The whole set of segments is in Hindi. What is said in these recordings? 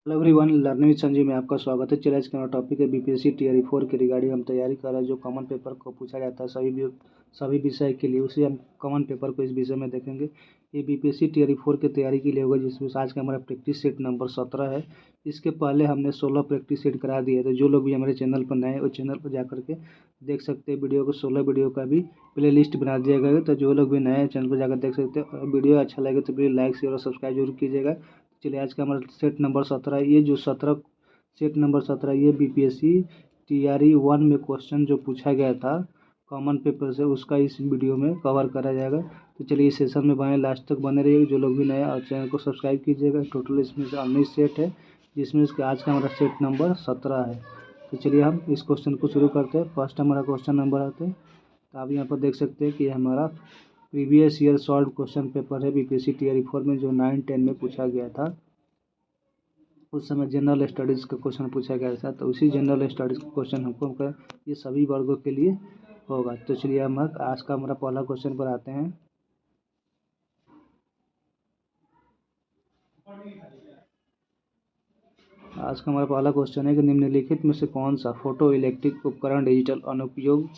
Hello everyone, learning with Sanjeev में आपका स्वागत है। चलिए आज का हमारा टॉपिक है बीपीएससी टीआरई 4 के रिगार्डिंग हम तैयारी कर रहे हैं। जो कॉमन पेपर को पूछा जाता है सभी विषय के लिए, उसी हम कॉमन पेपर को इस विषय में देखेंगे। ये बीपीएससी टीआरई 4 की तैयारी के लिए होगा, जिसमें आज का हमारा प्रैक्टिस सेट नंबर 17 है। इसके पहले हमने 16 प्रैक्टिस सेट करा दिए थे। जो लोग भी हमारे चैनल पर नए हैं वो चैनल पर जा करके देख सकते हैं। वीडियो को 16 वीडियो का भी प्ले लिस्ट बना दिया गया है, तो जो लोग भी नए हैं चैनल पर जाकर देख सकते हैं। और वीडियो अच्छा लगे तो प्लीज़ लाइक शेयर और सब्सक्राइब जरूर कीजिएगा। चलिए आज का हमारा सेट नंबर 17 है। ये जो सेट नंबर 17 ये बीपीएससी टीआरई 1 में क्वेश्चन जो पूछा गया था कॉमन पेपर से, उसका इस वीडियो में कवर करा जाएगा। तो चलिए इस सेशन में बने लास्ट तक बने रहिए। जो लोग भी नए और चैनल को सब्सक्राइब कीजिएगा। टोटल इसमें से 19 सेट है, जिसमें इसका आज का हमारा सेट नंबर 17 है। तो चलिए हम इस क्वेश्चन को शुरू करते हैं। फर्स्ट हमारा क्वेश्चन नंबर आते हैं। तो आप यहाँ पर देख सकते हैं कि हमारा previous year solve question paper है बीपीएससी टीआरई 4 में, जो 9-10 में पूछा गया था। उस समय जनरल स्टडीज़ का क्वेश्चन पूछा गया था, तो उसी जनरल स्टडीज़ का क्वेश्चन हमको ये सभी वर्गों के लिए होगा। तो चलिए हम आज का हमारा पहला क्वेश्चन पर आते हैं। आज का हमारा पहला क्वेश्चन है कि निम्नलिखित में से कौन सा फोटो इलेक्ट्रिक उपकरण डिजिटल अनुप्रयोग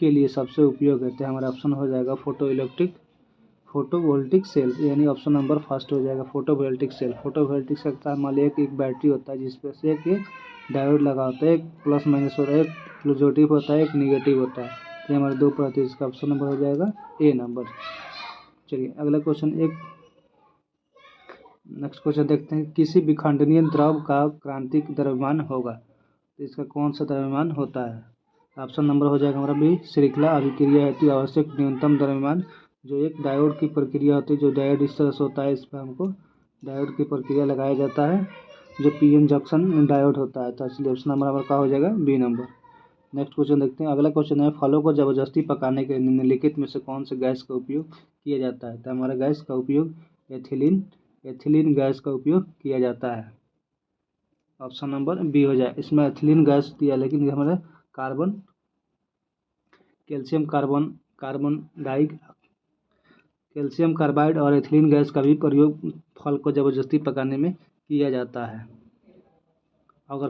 के लिए सबसे उपयोग है। तो हमारा ऑप्शन हो जाएगा फोटोवोल्टिक सेल, यानी ऑप्शन नंबर फर्स्ट हो जाएगा फोटोवोल्टिक सेल। फोटोवोल्टिक सेल का मान लिया कि एक बैटरी होता है जिसपे से एक डायोड लगा होता है, एक प्लस माइनस होता है, एक पॉजिटिव होता है, एक निगेटिव होता है। तो हमारे दो प्रति इसका ऑप्शन नंबर हो जाएगा ए नंबर। चलिए अगला क्वेश्चन नेक्स्ट क्वेश्चन देखते हैं। किसी विखंडनीय द्रव का क्रांतिक द्रव्यमान होगा, तो इसका कौन सा द्रव्यमान होता है। ऑप्शन नंबर हो जाएगा हमारा बी, श्रृंखला अभिक्रिया हेतु आवश्यक न्यूनतम द्रव्यमान। जो एक डायोड की प्रक्रिया होती है, जो डायोड इस तरह से होता है, इस पर हमको डायोड की प्रक्रिया लगाया जाता है, जो पीएन जंक्शन डायोड होता है। तो इसलिए ऑप्शन नंबर हमारा क्या हो जाएगा, बी नंबर। नेक्स्ट क्वेश्चन देखते हैं। अगला क्वेश्चन है, फलों को जबरदस्ती पकाने के लिए निम्नलिखित में से कौन से गैस का उपयोग किया जाता है। तो हमारा गैस का उपयोग एथिलीन गैस का उपयोग किया जाता है। ऑप्शन नंबर बी हो जाए। इसमें एथिलीन गैस दिया, लेकिन हमारा कैल्शियम कार्बाइड और एथिलीन गैस का भी प्रयोग फल को जबरदस्ती पकाने में किया जाता है। अगर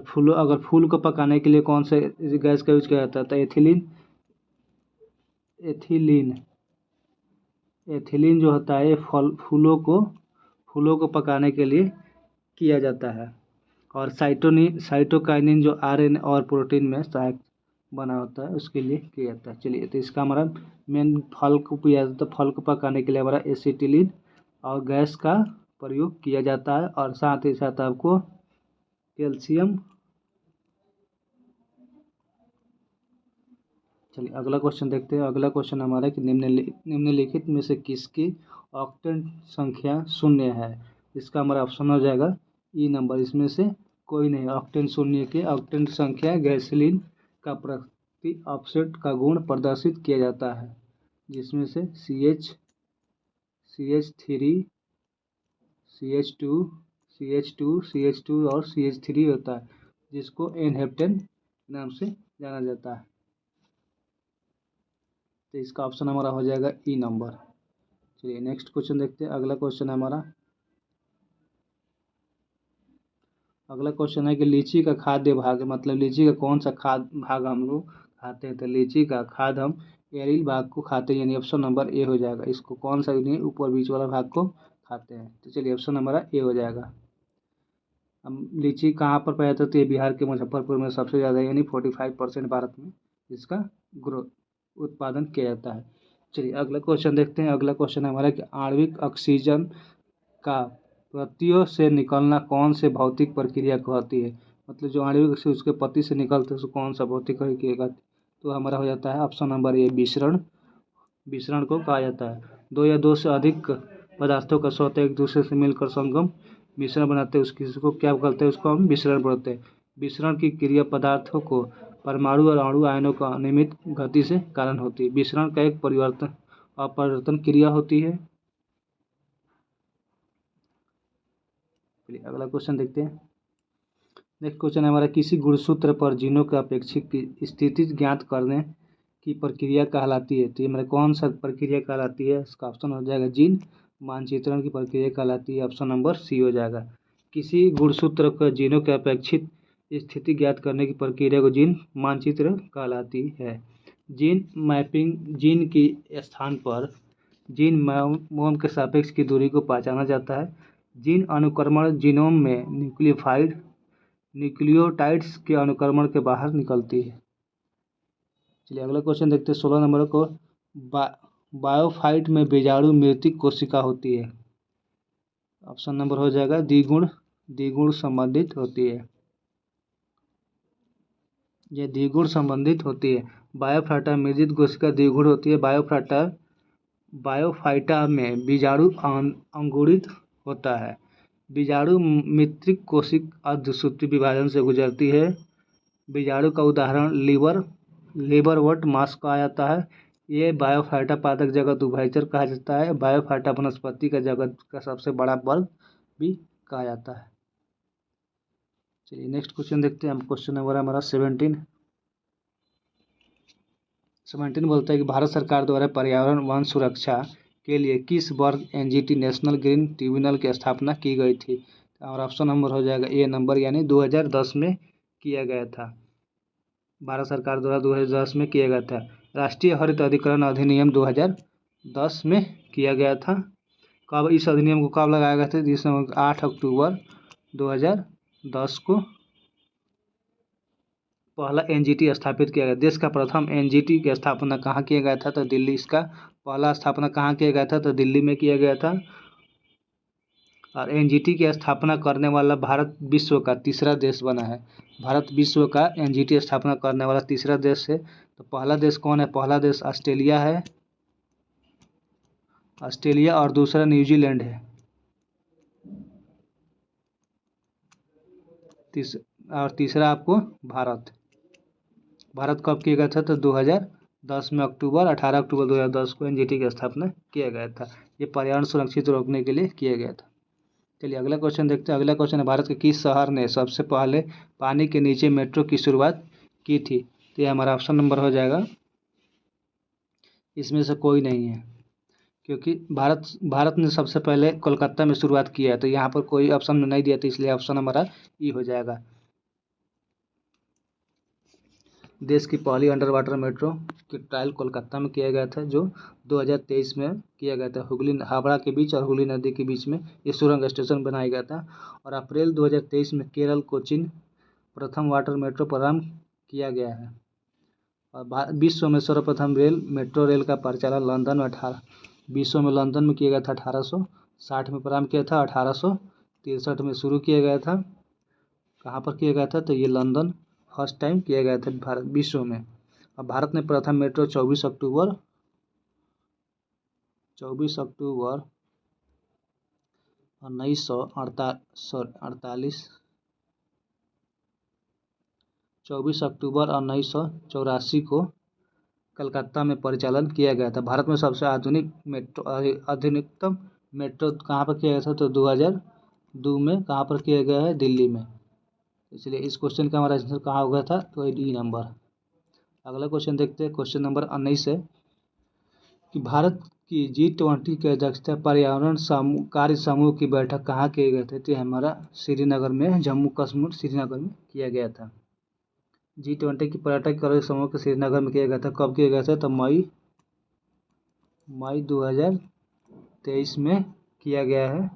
फूल को पकाने के लिए कौन से गैस का यूज किया जाता है, तो एथिलीन जो होता है फूलों को पकाने के लिए किया जाता है। और साइटोकाइनिन जो आरएनए और प्रोटीन में सहायक बना होता है, उसके लिए किया जाता है। चलिए तो इसका हमारा मेन फल को किया जाता है। फल को पकाने के लिए हमारा एसिटिलीन और गैस का प्रयोग किया जाता है, और साथ ही साथ आपको कैल्शियम। चलिए अगला क्वेश्चन देखते हैं। अगला क्वेश्चन हमारा कि निम्नलिखित में से किसकी ऑक्टेन संख्या 0 है। इसका हमारा ऑप्शन हो जाएगा ई नंबर। इसमें से कोई नहीं, ऑक्टेन 0 की ऑक्टेन संख्या गैसोलीन का प्रति ऑफसेट का गुण प्रदर्शित किया जाता है, जिसमें से CH3 CH2 और CH3 होता है, जिसको एनहेप्टेन नाम से जाना जाता है। तो इसका ऑप्शन हमारा हो जाएगा ई नंबर। चलिए नेक्स्ट क्वेश्चन देखते हैं। अगला क्वेश्चन है कि लीची का खाद्य भाग, मतलब लीची का कौन सा खाद्य भाग हम लोग खाते हैं। तो लीची का खाद हम एरिल भाग को खाते हैं, यानी ऑप्शन नंबर ए हो जाएगा। इसको कौन सा नहीं, ऊपर बीच वाला भाग को खाते हैं। तो चलिए ऑप्शन नंबर ए हो जाएगा। हम लीची कहाँ पर पाया जाता है, तो ये बिहार के मुजफ्फरपुर में सबसे ज़्यादा, यानी 45% भारत में इसका ग्रोथ उत्पादन किया जाता है। चलिए अगला क्वेश्चन देखते हैं। अगला क्वेश्चन है हमारा कि आणविक ऑक्सीजन का पत्तियों से निकलना कौन से भौतिक प्रक्रिया कहती है। मतलब जो आणविक ऑक्सीजन उसके पत्ती से निकलते हैं उसको कौन सा भौतिक प्रक्रिया। तो हमारा हो जाता है ऑप्शन नंबर ए, विसरण को कहा जाता है। दो या दो से अधिक पदार्थों का स्वतः एक दूसरे से मिलकर संगम मिश्रण बनाते हैं, उसको क्या करते हैं, उसको हम विसरण बोलते हैं। विसरण की क्रिया पदार्थों को परमाणु और अणु आयनों का अनियमित गति से कारण होती है। विसरण का एक अपरिवर्तन क्रिया होती है। चलिए अगला क्वेश्चन देखते हैं। नेक्स्ट क्वेश्चन है हमारा, किसी गुणसूत्र पर जीनों के अपेक्षित की स्थिति ज्ञात करने की प्रक्रिया कहलाती है। तो ये हमारे कौन सा प्रक्रिया कहलाती है। इसका ऑप्शन हो जाएगा जीन मानचित्रण की प्रक्रिया कहलाती है। ऑप्शन नंबर सी हो जाएगा। किसी गुणसूत्र का जीनों के अपेक्षित स्थिति ज्ञात करने की प्रक्रिया को जीन मानचित्र कहलाती है। जीन मैपिंग जीन की स्थान पर जीन मोम के सापेक्ष की दूरी को पहचाना जाता है। जीन अनुक्रमण जीनोम में न्यूक्लियोटाइड्स के अनुक्रमण के बाहर निकलती है। चलिए अगला क्वेश्चन देखते हैं 16 नंबर को। बायोफाइट में बीजाणु मृतिक कोशिका होती है। ऑप्शन नंबर हो जाएगा द्विगुण संबंधित होती है। यह द्विगुण संबंधित होती है। बायोफाइटा मृतिक कोशिका द्विगुण होती है। बायोफाइटा में बीजाणु अंकुरित होता है। बीजाणु मृतिक कोशिका अर्धसूत्री विभाजन से गुजरती है। बीजाणु का उदाहरण लीवरवर्ट मास कहा जाता है। ये बायोफाइटा पादक जगत उभयचर कहा जाता है। बायोफाइटा वनस्पति का जगत का सबसे बड़ा वर्ग भी कहा जाता है। चलिए नेक्स्ट क्वेश्चन देखते हैं हम। क्वेश्चन नंबर हमारा 17 बोलता है कि भारत सरकार द्वारा पर्यावरण वन सुरक्षा के लिए किस वर्ष एनजीटी नेशनल ग्रीन ट्रिब्यूनल की स्थापना की गई थी। और ऑप्शन नंबर हो जाएगा ए नंबर, यानी 2010 में किया गया था। भारत सरकार द्वारा 2010 में किया गया था। राष्ट्रीय हरित अधिकरण अधिनियम 2010 में किया गया था। कब इस अधिनियम को कब लगाया गया था? जिस 8 अक्टूबर 2010 को पहला एनजीटी स्थापित किया गया। देश का प्रथम एनजीटी की स्थापना कहाँ किया गया था? तो दिल्ली। इसका पहला स्थापना कहाँ किया गया था? तो दिल्ली में किया गया था। और एनजीटी की स्थापना करने वाला भारत विश्व का तीसरा देश बना है। भारत विश्व का एनजीटी स्थापना करने वाला तीसरा देश है। तो पहला देश कौन है? पहला देश ऑस्ट्रेलिया है, ऑस्ट्रेलिया, और दूसरा न्यूजीलैंड है। और तीसरा आपको भारत कब किया गया था? तो 2010 में 18 अक्टूबर 2010 को एनजीटी की स्थापना किया गया था। ये पर्यावरण सुरक्षित रोकने के लिए किया गया था। चलिए अगला क्वेश्चन देखते हैं। अगला क्वेश्चन है, भारत के किस शहर ने सबसे पहले पानी के नीचे मेट्रो की शुरुआत की थी? तो ये हमारा ऑप्शन नंबर हो जाएगा, इसमें से कोई नहीं है, क्योंकि भारत ने सबसे पहले कोलकाता में शुरुआत किया है। तो यहाँ पर कोई ऑप्शन में नहीं दिया था, इसलिए ऑप्शन हमारा ई हो जाएगा। देश की पहली अंडर वाटर मेट्रो की ट्रायल कोलकाता में किया गया था, जो 2023 में किया गया था। हुगली हावड़ा के बीच और हुगली नदी के बीच में ये सुरंग स्टेशन बनाया गया था। और अप्रैल 2023 में केरल कोचीन प्रथम वाटर मेट्रो प्रारंभ किया गया है। और विश्व में सर्वप्रथम मेट्रो रेल का परिचालन लंदन में विश्व में लंदन में किया गया था। 1860 में प्रारंभ किया था, 1863 में शुरू किया गया था। कहाँ पर किया गया था? तो ये लंदन फर्स्ट टाइम किया गया था भारत विश्व में। अब भारत ने प्रथम मेट्रो 24 अक्टूबर 1984 को कलकत्ता में परिचालन किया गया था। भारत में सबसे अधिकतम मेट्रो कहाँ पर किया गया था? तो 2002 में कहाँ पर किया गया है? दिल्ली में। इसलिए इस क्वेश्चन का हमारा आंसर कहाँ हो गया था? तो डी नंबर। अगला क्वेश्चन देखते हैं। क्वेश्चन नंबर 19 है कि भारत की G20 की अध्यक्षता पर्यावरण कार्य समूह की बैठक कहाँ किए गए थे? तो हमारा श्रीनगर में, जम्मू कश्मीर श्रीनगर में किया गया था। G20 की पर्यटक कार्य समूह के श्रीनगर में किया गया था। कब किया गया था? तो मई 2023 में किया गया है,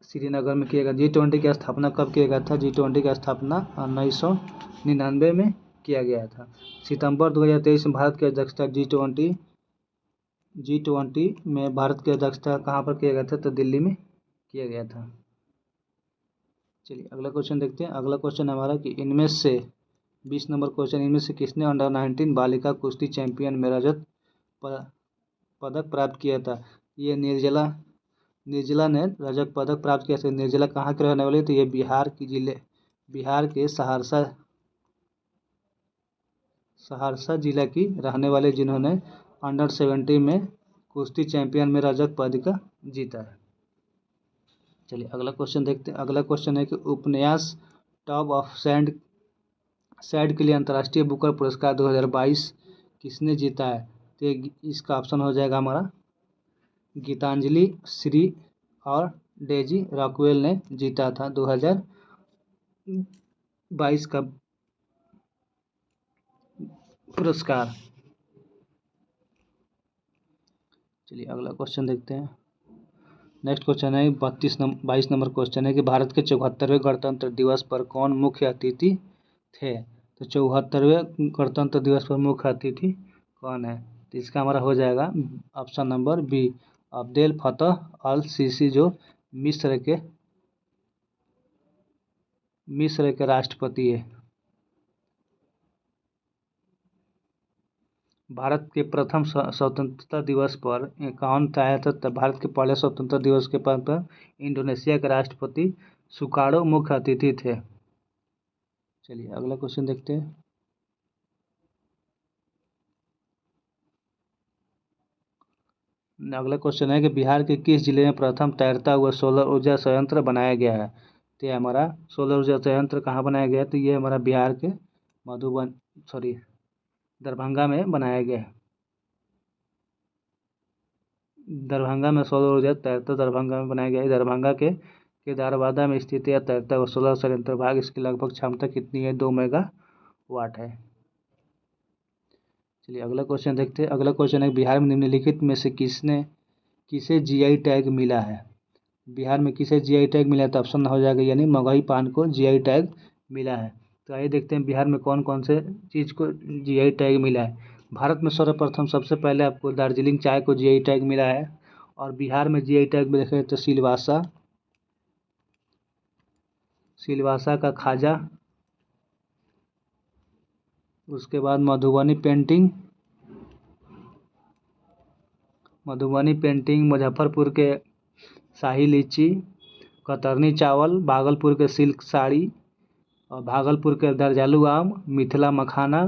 श्रीनगर में किया गया। G20 की स्थापना कब किया गया था? G20 की स्थापना 1999 में किया गया था। सितंबर 2023 में भारत की अध्यक्षता G20 में भारत की अध्यक्षता कहाँ पर किया गया था? तो दिल्ली में किया गया था। चलिए अगला क्वेश्चन देखते हैं। अगला क्वेश्चन हमारा कि इनमें से 20 नंबर क्वेश्चन, इनमें से किसने अंडर 19 बालिका कुश्ती चैंपियन में रजत पदक प्राप्त किया था? ये निर्जला ने रजत पदक प्राप्त किया था। निर्जला कहाँ के रहने वाले? तो ये बिहार के सहरसा जिला की रहने वाले, जिन्होंने अंडर 17 में कुश्ती चैंपियन में रजत पदक जीता है। चलिए अगला क्वेश्चन देखते हैं। अगला क्वेश्चन है कि उपन्यास टॉप ऑफ सैड के लिए अंतर्राष्ट्रीय बुकर पुरस्कार 2022 किसने जीता है? तो इसका ऑप्शन हो जाएगा हमारा गीतांजलि श्री और डेजी रॉकवेल ने जीता था 2022 का पुरस्कार। चलिए अगला क्वेश्चन देखते हैं। नेक्स्ट क्वेश्चन है 22 नंबर क्वेश्चन है कि भारत के 74वें गणतंत्र दिवस पर कौन मुख्य अतिथि थे। तो 74वें गणतंत्र दिवस पर मुख्य अतिथि कौन है। तो इसका हमारा हो जाएगा option number B, Abdel Fattah अल सीसी, जो मिस्र के राष्ट्रपति है। भारत के प्रथम स्वतंत्रता दिवस पर कौन आया था। तो भारत के पहले स्वतंत्रता दिवस के पर इंडोनेशिया के राष्ट्रपति सुकार्नो मुख्य अतिथि थे। चलिए अगला क्वेश्चन देखते हैं। अगला क्वेश्चन है कि बिहार के किस जिले में प्रथम तैरता हुआ सोलर ऊर्जा संयंत्र बनाया गया है। तो ये हमारा सोलर ऊर्जा संयंत्र कहाँ बनाया गया है। तो ये हमारा बिहार के दरभंगा में बनाया गया है। दरभंगा में सोलर ऊर्जा तैरता दरभंगा में बनाया गया है। दरभंगा के केदारवादा में स्थित यह तैरता हुआ सोलर संयंत्र भाग इसकी लगभग क्षमता कितनी है, 2 मेगावाट है। चलिए अगला क्वेश्चन देखते हैं। अगला क्वेश्चन है बिहार में निम्नलिखित में से किसे जीआई टैग मिला है। बिहार में किसे जीआई टैग मिला है। तो ऑप्शन हो जाएगा यानी मगही पान को जीआई टैग मिला है। तो आइए देखते हैं बिहार में कौन कौन से चीज़ को जीआई टैग मिला है। भारत में सर्वप्रथम सबसे पहले आपको दार्जिलिंग चाय को जीआई टैग मिला है। और बिहार में जीआई टैग में देखें तो सिलवासा का खाजा, उसके बाद मधुबनी पेंटिंग, मुजफ्फरपुर के शाही लीची, कतरनी चावल, भागलपुर के सिल्क साड़ी, और भागलपुर के दरजालू आम, मिथिला मखाना,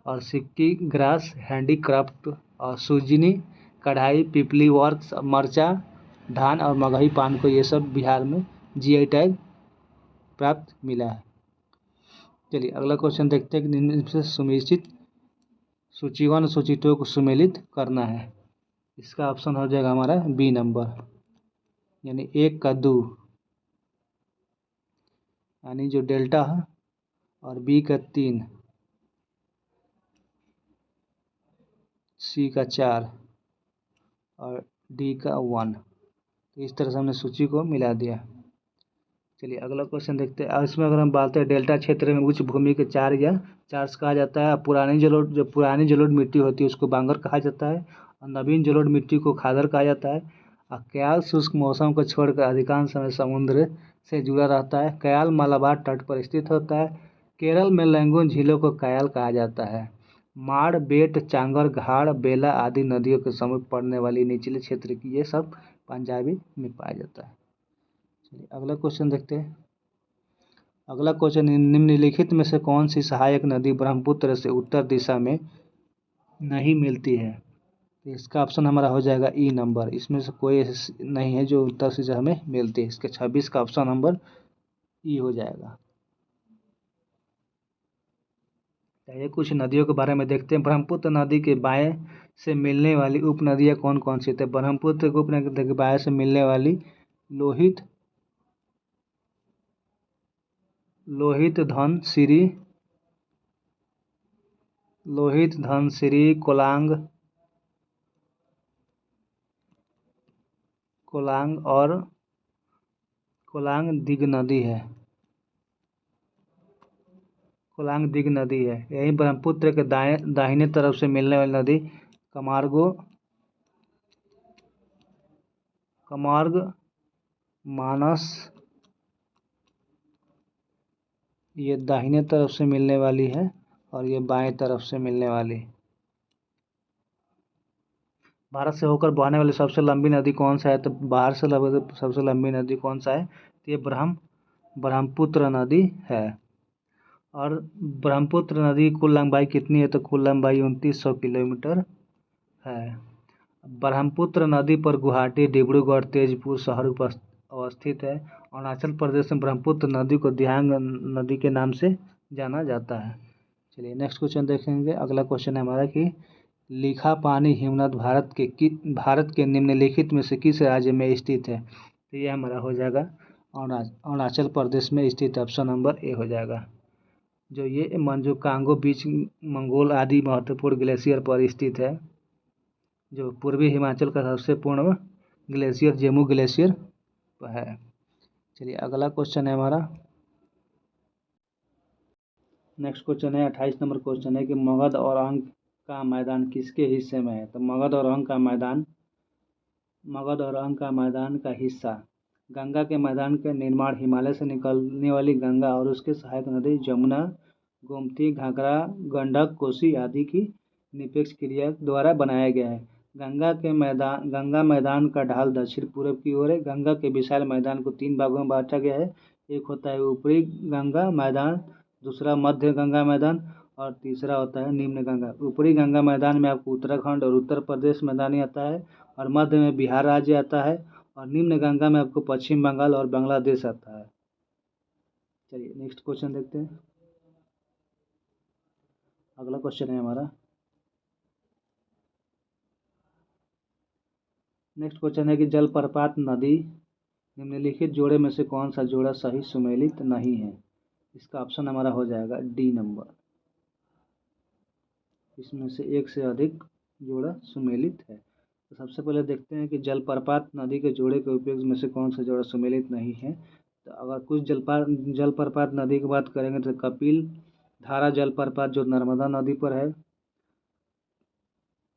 और सिक्की ग्रास हैंडीक्राफ्ट, और सुजनी कढ़ाई, पिपली वर्क्स, मरचा धान और मगही पान को ये सब बिहार में जीआई टैग प्राप्त मिला है। चलिए अगला क्वेश्चन देखते हैं कि निम्न से सुनिश्चित सूचीवन सूचितों को सुमेलित करना है। इसका ऑप्शन हो जाएगा हमारा बी नंबर, यानी 1 का 2 यानी जो डेल्टा है, और बी का 3, सी का 4 और डी का 1। तो इस तरह से हमने सूची को मिला दिया। चलिए अगला क्वेश्चन देखते हैं। इसमें अगर हम बात करें डेल्टा क्षेत्र में उच्च भूमि के चार्स कहा जाता है। पुरानी जलोढ़ मिट्टी होती है उसको बांगर कहा जाता है। और नवीन जलोढ़ मिट्टी को खादर कहा जाता है। और कयाल शुष्क मौसम को छोड़कर अधिकांश समय समुद्र से जुड़ा रहता है। कयाल मालाबार तट पर स्थित होता है। केरल में लैंगून झीलों को कयाल कहा जाता है। माड़, बेट, चांगर, घाड़, बेला आदि नदियों के समीप पड़ने वाली निचले क्षेत्र की ये सब पंजाबी में पाया जाता है। चलिए अगला क्वेश्चन देखते हैं। अगला क्वेश्चन निम्नलिखित में से कौन सी सहायक नदी ब्रह्मपुत्र से उत्तर दिशा में नहीं मिलती है। तो इसका ऑप्शन हमारा हो जाएगा ई नंबर। इसमें से कोई नहीं है जो उत्तर दिशा में मिलती है। इसके 26 का ऑप्शन नंबर ई हो जाएगा। चलिए कुछ नदियों के बारे में देखते हैं। ब्रह्मपुत्र नदी के बाएं से मिलने वाली उपनदियां कौन कौन सी थे। ब्रह्मपुत्र के उपनदी के बाएं से मिलने वाली लोहित धनसिरी, कोलांग और कोलांग दिग नदी है। यही ब्रह्मपुत्र के दाहिने तरफ से मिलने वाली नदी कमार्ग मानस, ये दाहिने तरफ से मिलने वाली है और ये बाएं तरफ से मिलने वाली। भारत से होकर बहने वाली सबसे लंबी नदी कौन सा है। तो बाहर से सबसे लंबी नदी कौन सा है। तो ये ब्रह्मपुत्र नदी है। और ब्रह्मपुत्र नदी की कुल लंबाई कितनी है। तो कुल लंबाई 2900 किलोमीटर है। ब्रह्मपुत्र नदी पर गुवाहाटी, डिब्रूगढ़, तेजपुर शहर अवस्थित है। अरुणाचल प्रदेश में ब्रह्मपुत्र नदी को दियांग नदी के नाम से जाना जाता है। चलिए नेक्स्ट क्वेश्चन देखेंगे। अगला क्वेश्चन है हमारा कि लिखा पानी हिमनद भारत के निम्नलिखित में से किस राज्य में स्थित है। तो ये हमारा हो जाएगा अरुणाचल प्रदेश में स्थित, ऑप्शन नंबर ए हो जाएगा। जो ये मंजू कांगो बीच मंगोल आदि महत्वपूर्ण ग्लेशियर पर स्थित है। जो पूर्वी हिमाचल का सबसे पूर्ण ग्लेशियर जेमू ग्लेशियर है। चलिए अगला क्वेश्चन है हमारा। नेक्स्ट क्वेश्चन है 28 नंबर क्वेश्चन है कि मगध और अंक का मैदान किसके हिस्से में है। तो मगध और अंक का मैदान का हिस्सा गंगा के मैदान का निर्माण हिमालय से निकलने वाली गंगा और उसके सहायक नदी जमुना, गोमती, घाघरा, गंडक, कोसी आदि की निरपेक्ष क्रिया द्वारा बनाया गया है। गंगा मैदान का ढाल दक्षिण पूर्व की ओर है। गंगा के विशाल मैदान को 3 भागों में बांटा गया है। एक होता है ऊपरी गंगा मैदान, दूसरा मध्य गंगा मैदान और तीसरा होता है निम्न गंगा। ऊपरी गंगा मैदान में आपको उत्तराखंड और उत्तर प्रदेश मैदानी आता है और मध्य में बिहार राज्य आता है और निम्न गंगा में आपको पश्चिम बंगाल और बांग्लादेश आता है। चलिए नेक्स्ट क्वेश्चन देखते हैं। अगला क्वेश्चन है हमारा। नेक्स्ट क्वेश्चन है कि जलप्रपात नदी निम्नलिखित जोड़े में से कौन सा जोड़ा सही सुमेलित नहीं है। इसका ऑप्शन हमारा हो जाएगा डी नंबर। इसमें से एक से अधिक जोड़ा सुमेलित है। तो सबसे पहले देखते हैं कि जलप्रपात नदी के जोड़े के उपयोग में से कौन सा जोड़ा सुमेलित नहीं है। तो अगर कुछ जलप्रपात नदी की बात करेंगे तो कपिल धारा जलप्रपात जो नर्मदा नदी पर है,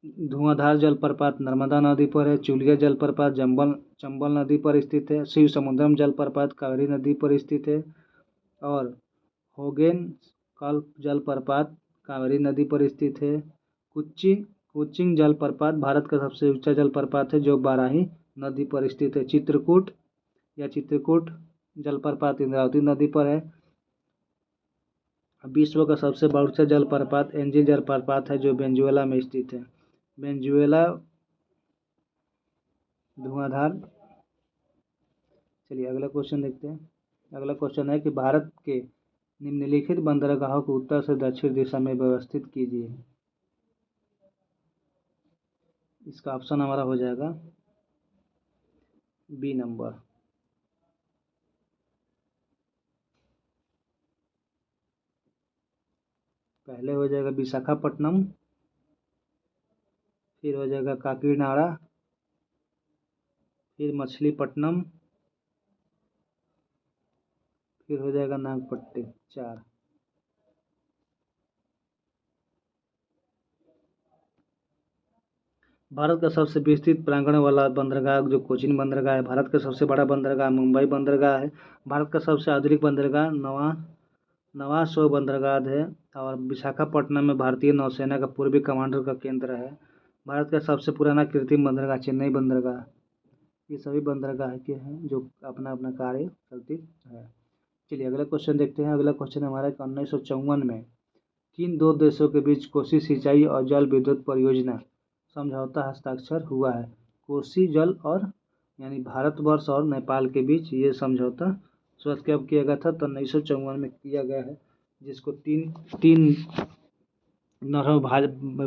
धुआंधार जलप्रपात नर्मदा नदी पर है, चुलिया जलप्रपात चंबल नदी पर स्थित है, शिव समुद्रम जलप्रपात कावेरी नदी पर स्थित है और होगेन कल्प जलप्रपात कावेरी नदी पर स्थित है। कुचिंग जलप्रपात भारत का सबसे ऊंचा जलप्रपात है जो बाराही नदी पर स्थित है। चित्रकूट जलप्रपात इंद्रावती नदी पर है। विश्व का सबसे बड़ा ऊंचा जलप्रपात एंजी जलप्रपात है जो वेनेजुएला में स्थित है। वेनेजुएला धुआंधार। चलिए अगला क्वेश्चन देखते हैं। अगला क्वेश्चन है कि भारत के निम्नलिखित बंदरगाहों को उत्तर से दक्षिण दिशा में व्यवस्थित कीजिए। इसका ऑप्शन हमारा हो जाएगा बी नंबर। पहले हो जाएगा विशाखापट्टनम, फिर हो जाएगा काकीनाडा, फिर मछलीपट्टनम, फिर हो जाएगा नागपट्टी। 4। भारत का सबसे विस्तृत प्रांगण वाला बंदरगाह जो कोचीन बंदरगाह है। भारत का सबसे बड़ा बंदरगाह मुंबई बंदरगाह है। भारत का सबसे आधुनिक बंदरगाह नवा शो बंदरगाह है और विशाखापट्टनम में भारतीय नौसेना का पूर्वी कमांडर का केंद्र है। भारत का सबसे पुराना कृत्रिम बंदरगाह चेन्नई बंदरगाह। ये सभी बंदरगाह के हैं जो अपना अपना कार्य करती है। चलिए अगला क्वेश्चन देखते हैं। अगला क्वेश्चन हमारा 1954 में किन 2 देशों के बीच कोसी सिंचाई और जल विद्युत परियोजना समझौता हस्ताक्षर हुआ है। कोसी जल और यानी भारतवर्ष और नेपाल के बीच ये समझौता शुरुआत कब किया गया था। तो 1954 में किया गया है, जिसको तीन नहरों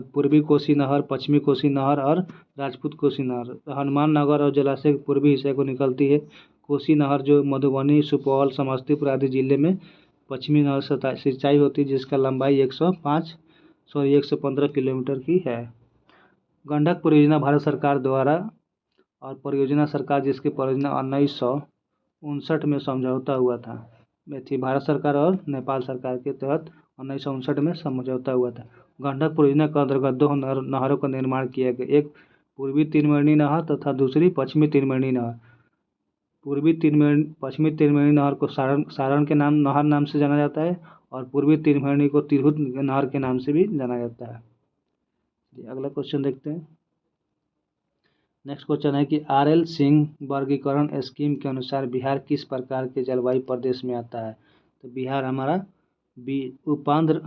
पूर्वी कोसी नहर, पश्चिमी कोसी नहर और राजपूत कोसी नहर हनुमान नगर और जलाशय के पूर्वी हिस्से को निकलती है। कोसी नहर जो मधुबनी, सुपौल, समस्तीपुर आदि जिले में पश्चिमी नहर से सिंचाई होती है, जिसका लंबाई 115 किलोमीटर की है। गंडक परियोजना भारत सरकार द्वारा और परियोजना सरकार जिसकी परियोजना 1959 में समझौता हुआ था में थी। भारत सरकार और नेपाल सरकार के तहत 1959 में समझौता हुआ था। गंडक परियोजना के अंतर्गत 2 नहरों का निर्माण किया गया, एक पूर्वी तीनवर्णी नहर तथा दूसरी पश्चिमी तीनवर्णी नहर। पश्चिमी तीनवर्णी नहर को सारण के नहर नाम से जाना जाता है और पूर्वी तीनवर्णी को तिरहुत नहर के नाम से भी जाना जाता है। अगला क्वेश्चन देखते हैं। नेक्स्ट क्वेश्चन है कि RL सिंह वर्गीकरण स्कीम के अनुसार बिहार किस प्रकार के जलवायु प्रदेश में आता है। तो बिहार हमारा उपांध्र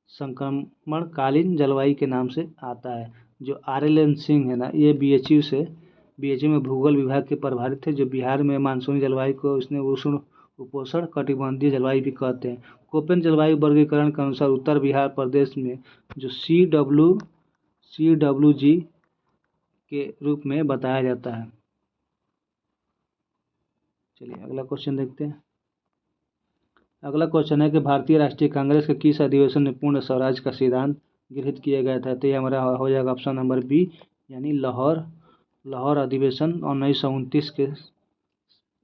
संक्रमणकालीन जलवायु के नाम से आता है। जो RL सिंह है ना, ये BHU में भूगोल विभाग के प्रभारी थे, जो बिहार में मानसूनी जलवायु को उसने उष्ण उपोष्ण कटिबंधीय जलवायु भी कहते हैं। कोपेन जलवायु वर्गीकरण के अनुसार उत्तर बिहार प्रदेश में जो CWG के रूप में बताया जाता है। चलिए अगला क्वेश्चन देखते हैं। अगला क्वेश्चन है कि भारतीय राष्ट्रीय कांग्रेस के किस अधिवेशन में पूर्ण स्वराज का सिद्धांत गृहीत किया गया था। तो ये हमारा हो जाएगा ऑप्शन नंबर बी, यानी लाहौर अधिवेशन 1929 के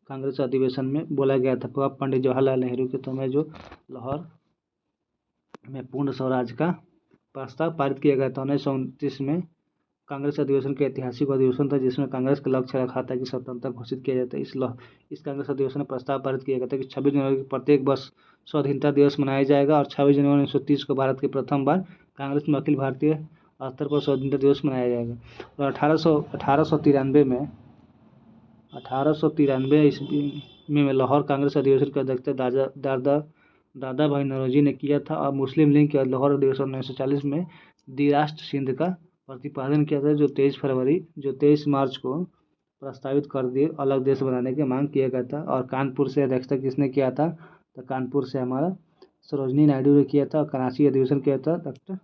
कांग्रेस अधिवेशन में बोला गया था। पंडित जवाहरलाल नेहरू के समय जो लाहौर में पूर्ण स्वराज का प्रस्ताव पारित किया गया था 1929 में। कांग्रेस अधिवेशन के ऐतिहासिक अधिवेशन था जिसमें कांग्रेस का लक्ष्य रखा था कि स्वतंत्रता घोषित किया जाता है। इस कांग्रेस अधिवेशन में प्रस्ताव पारित किया गया था कि 26 जनवरी को प्रत्येक वर्ष स्वाधीनता दिवस मनाया जाएगा और 26 जनवरी 1930 को भारत की प्रथम बार कांग्रेस में अखिल भारतीय स्तर पर स्वाधीनता दिवस मनाया जाएगा। और 1893 ईस्वी में लाहौर कांग्रेस अधिवेशन की अध्यक्षता दादा भाई नौरोजी ने किया था और मुस्लिम लीग के लाहौर अधिवेशन 1940 में द्विराष्ट्र सिंध का प्रतिपादन किया था, जो 23 मार्च को प्रस्तावित कर दिए अलग देश बनाने की मांग किया गया था। और कानपुर से अध्यक्षता किसने किया था, तो कानपुर से हमारा सरोजनी नायडू ने किया था और कराची अधिवेशन किया था डॉक्टर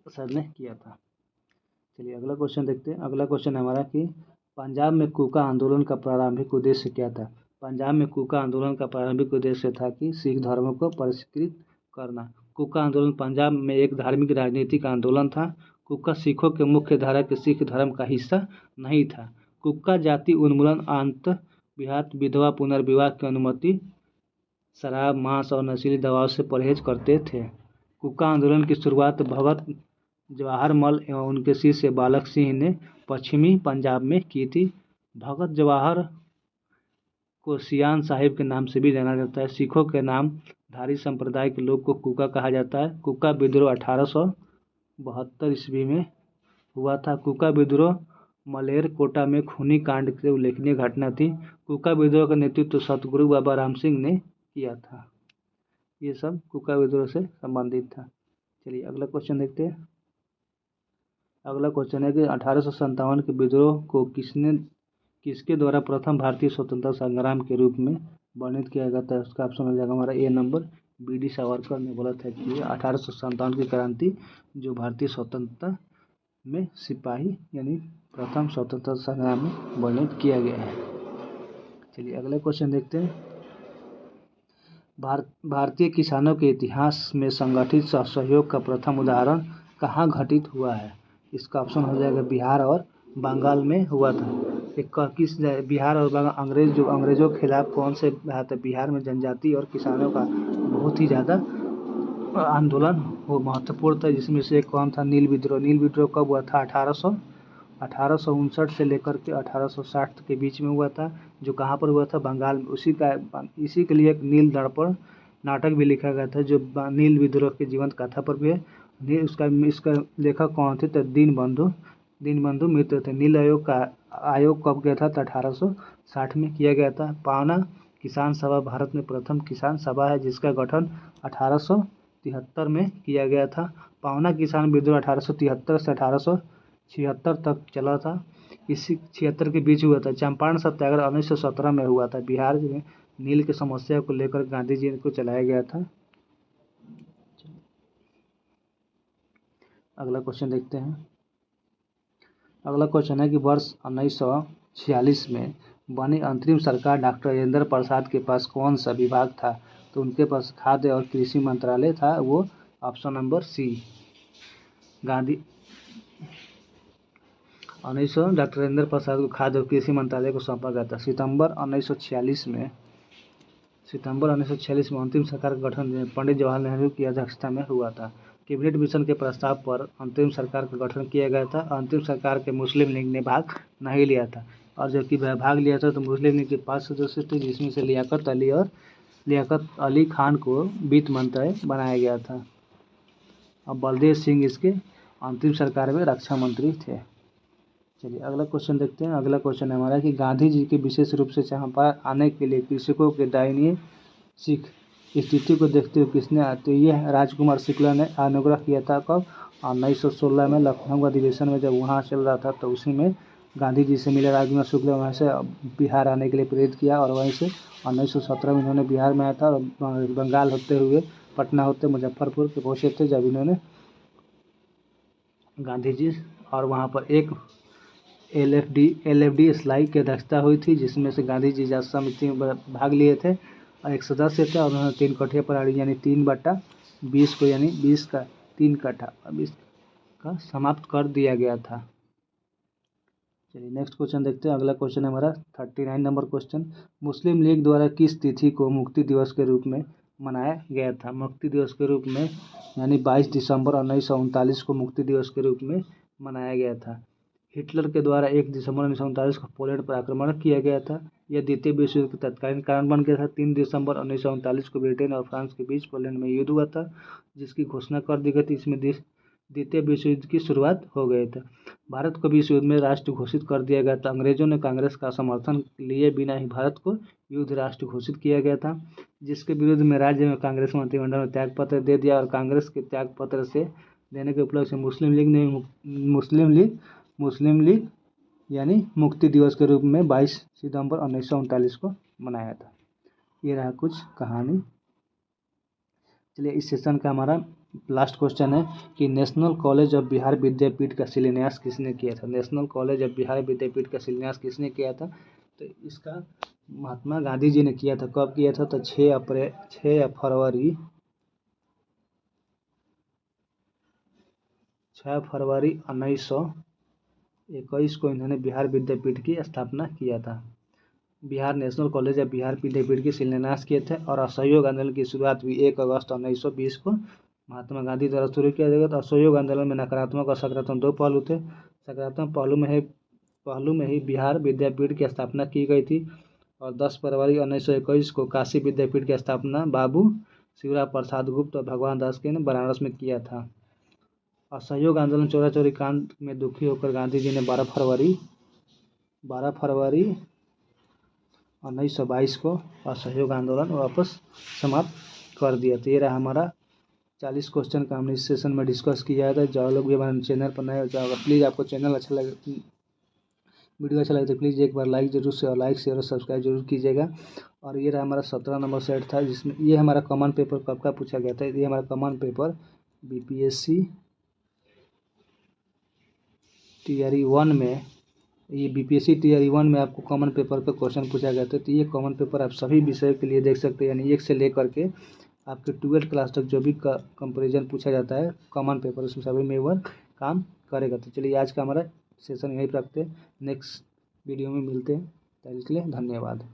सर ने किया था। चलिए अगला क्वेश्चन देखते हैं। अगला क्वेश्चन हमारा कि पंजाब में कूका आंदोलन का प्रारंभिक उद्देश्य क्या था। पंजाब में कूका आंदोलन का प्रारंभिक उद्देश्य था कि सिख धर्म को परिष्कृत करना। कूका आंदोलन पंजाब में एक धार्मिक राजनीतिक आंदोलन था। कूका सिखों के मुख्य धारा के सिख धर्म का हिस्सा नहीं था। कूका जाति उन्मूलन, अंतर्विवाह, विधवा पुनर्विवाह की अनुमति, शराब, मांस और नशीली दवाओं से परहेज करते थे। कूका आंदोलन की शुरुआत भगत जवाहर मल एवं उनके शिष्य बालक सिंह ने पश्चिमी पंजाब में की थी। भगत जवाहर को सियान साहिब के नाम से भी जाना जाता है। सिखों के नामधारी संप्रदाय के लोग को कूका कहा जाता है। कूका विद्रोह 1872 ईस्वी में हुआ था। कूका विद्रोह मलेरकोटा में खूनी कांड से उल्लेखनीय घटना थी। कूका विद्रोह का नेतृत्व सतगुरु बाबा राम सिंह ने किया था। ये सब कूका विद्रोह से संबंधित था। चलिए अगला क्वेश्चन देखते हैं। अगला क्वेश्चन है कि 1857 के विद्रोह को किसके द्वारा प्रथम भारतीय स्वतंत्रता संग्राम के रूप में वर्णित किया गया था। उसका ऑप्शन हो जाएगा हमारा ए नंबर, बी.डी. सावरकर ने बोला था कि 1857 की क्रांति जो भारतीय स्वतंत्रता में सिपाही यानी प्रथम स्वतंत्रता संग्राम में वर्णित किया गया है। चलिए अगला क्वेश्चन देखते हैं। भारतीय किसानों के इतिहास में संगठित सहयोग का प्रथम उदाहरण कहाँ घटित हुआ है। इसका ऑप्शन हो जाएगा बिहार और बंगाल में हुआ था। बिहार और बंगाल अंग्रेजों के खिलाफ कौन से रहा था। बिहार में जनजाति और किसानों का बहुत ही ज़्यादा आंदोलन वो महत्वपूर्ण था, जिसमें से एक कौन था, नील विद्रोह। नील विद्रोह कब हुआ था, 1859 से लेकर के 1860 के बीच में हुआ था, जो कहाँ पर हुआ था, बंगाल में। इसी के लिए एक नील दर्पण नाटक भी लिखा गया था, जो नील विद्रोह की जीवंत कथा पर भी है। इसका लेखक कौन थे, तो दीनबंधु मित्र थे। नील आयोग कब गया था, तो 1860 में किया गया था। पावना किसान सभा भारत में प्रथम किसान सभा है, जिसका गठन 1873 में किया गया था। पावना किसान विद्रोह 1873 से 1876 तक चला था। इसी 76 के बीच हुआ था। चंपारण सत्याग्रह 1917 में हुआ था। बिहार में नील की समस्या को लेकर गांधी जी को चलाया गया था। अगला क्वेश्चन देखते हैं। अगला क्वेश्चन है कि वर्ष 1946 में बनी अंतरिम सरकार डॉक्टर राजेंद्र प्रसाद के पास कौन सा विभाग था। तो उनके पास खाद्य और कृषि मंत्रालय था, वो option number C. Doctor Rajendra Prasad को खाद्य और कृषि मंत्रालय को सौंपा गया था। सितंबर 1946 में अंतिम सरकार का गठन पंडित जवाहरलाल नेहरू की अध्यक्षता में हुआ था। कैबिनेट मिशन के प्रस्ताव पर अंतरिम सरकार का गठन किया गया था। अंतिम सरकार के मुस्लिम लीग ने भाग नहीं लिया था, और जबकि भाग लिया था तो मुस्लिम लीग के 5 सदस्य थे, जिसमें से लियाकत अली खान को वित्त मंत्री बनाया गया था। अब बलदेव सिंह इसके अंतिम सरकार में रक्षा मंत्री थे। चलिए अगला क्वेश्चन देखते हैं। अगला क्वेश्चन है हमारा कि गांधी जी के विशेष रूप से चंपारण आने के लिए कृषकों के दयनीय स्थिति को देखते हुए किसने तो यह राजकुमार शुक्ला ने अनुग्रह किया था। कब, 1916 में लखनऊ अधिवेशन में जब वहाँ चल रहा था, तो उसी में गांधी जी से मिले राजकुमार शुक्ला, वहाँ से बिहार आने के लिए प्रेरित किया, और वहीं से 1917 में इन्होंने बिहार में आया था और बंगाल होते हुए पटना होते मुजफ्फरपुर के पहुँचे थे, जब इन्होंने गांधी जी और वहाँ पर एक LFD स्लाई की अध्यक्षता हुई थी, जिसमें से गांधी जी जांच समिति में भाग लिए थे और एक सदस्य थे, और उन्होंने 3 कठे प्रणाली यानी 3/20 को यानी 20 का 3 कट्ठा 20 का समाप्त कर दिया गया था। चलिए नेक्स्ट क्वेश्चन देखते हैं। अगला क्वेश्चन है हमारा 39 नंबर क्वेश्चन। मुस्लिम लीग द्वारा किस तिथि को मुक्ति दिवस के रूप में मनाया गया था? मुक्ति दिवस के रूप में यानी 22 दिसंबर 1939 को मुक्ति दिवस के रूप में मनाया गया था। हिटलर के द्वारा 1 दिसंबर 1939 को पोलैंड पर आक्रमण किया गया था। यह द्वितीय विश्व युद्ध का तत्कालीन कारण बन गया था। 3 दिसंबर 1939 को ब्रिटेन और फ्रांस के बीच पोलैंड में युद्ध हुआ था, जिसकी घोषणा कर दी गई थी। इसमें द्वितीय विश्व युद्ध की शुरुआत हो गई थी। भारत को विश्व युद्ध में राष्ट्र घोषित कर दिया गया था। अंग्रेजों ने कांग्रेस का समर्थन लिए बिना ही भारत को युद्ध राष्ट्र घोषित किया गया था, जिसके विरुद्ध में राज्य में कांग्रेस मंत्रिमंडल ने त्याग पत्र दे दिया, और कांग्रेस के त्याग पत्र से देने के उपलक्ष्य में मुस्लिम लीग यानी मुक्ति दिवस के रूप में 22 सितंबर 1939 को मनाया था। ये रहा कुछ कहानी। चलिए इस सेशन का हमारा लास्ट क्वेश्चन है कि नेशनल कॉलेज ऑफ बिहार विद्यापीठ का शिलान्यास किसने किया था? नेशनल कॉलेज ऑफ बिहार विद्यापीठ का शिलान्यास किसने किया था? तो इसका महात्मा गांधी जी ने किया था। कब किया था? तो 6 फरवरी 1921 को इन्होंने बिहार विद्यापीठ की स्थापना किया था। Bihar national college of Bihar Vidyapith की शिलान्यास किए थे, और असहयोग आंदोलन की शुरुआत हुई 1 अगस्त 1920 को महात्मा गांधी द्वारा शुरू किया गया था। असहयोग आंदोलन में नकारात्मक और सकारात्मक 2 पहलू थे। सकारात्मक पहलू में ही बिहार विद्यापीठ की स्थापना की गई थी, और 10 फरवरी 1921 को काशी विद्यापीठ की स्थापना बाबू शिवराम प्रसाद गुप्त और भगवान दास के ने बनारस में किया था। असहयोग आंदोलन चोरा चोरी कांड में दुखी होकर गांधी जी ने 12 फरवरी 1922 को असहयोग आंदोलन वापस समाप्त कर दिया। तो ये रहा हमारा 40 क्वेश्चन का हमने इस सेशन में डिस्कस किया था। जो लोग भी हमारे चैनल पर नए हो जाओ, प्लीज़ आपको चैनल अच्छा लगे, वीडियो अच्छा लगे तो प्लीज़ एक बार लाइक जरूर से, और लाइक शेयर और सब्सक्राइब जरूर कीजिएगा। और ये रहा हमारा 17 नंबर सेट था, जिसमें ये हमारा कॉमन पेपर कब का पूछा गया था। ये हमारा कॉमन पेपर बीपीएससी टीआरई 1 में, ये बीपीएससी टीआरई 1 में आपको कॉमन पेपर का क्वेश्चन पूछा गया था। तो ये कॉमन पेपर आप सभी विषय के लिए देख सकते हैं, यानी 1 से लेकर के आपके 12th क्लास तक जो भी कंपेरिजन पूछा जाता है कॉमन पेपर, उसमें सभी में वह काम करेगा। तो चलिए आज का हमारा सेशन यहीं पर रखते हैं, नेक्स्ट वीडियो में मिलते हैं। तब तक के लिए धन्यवाद।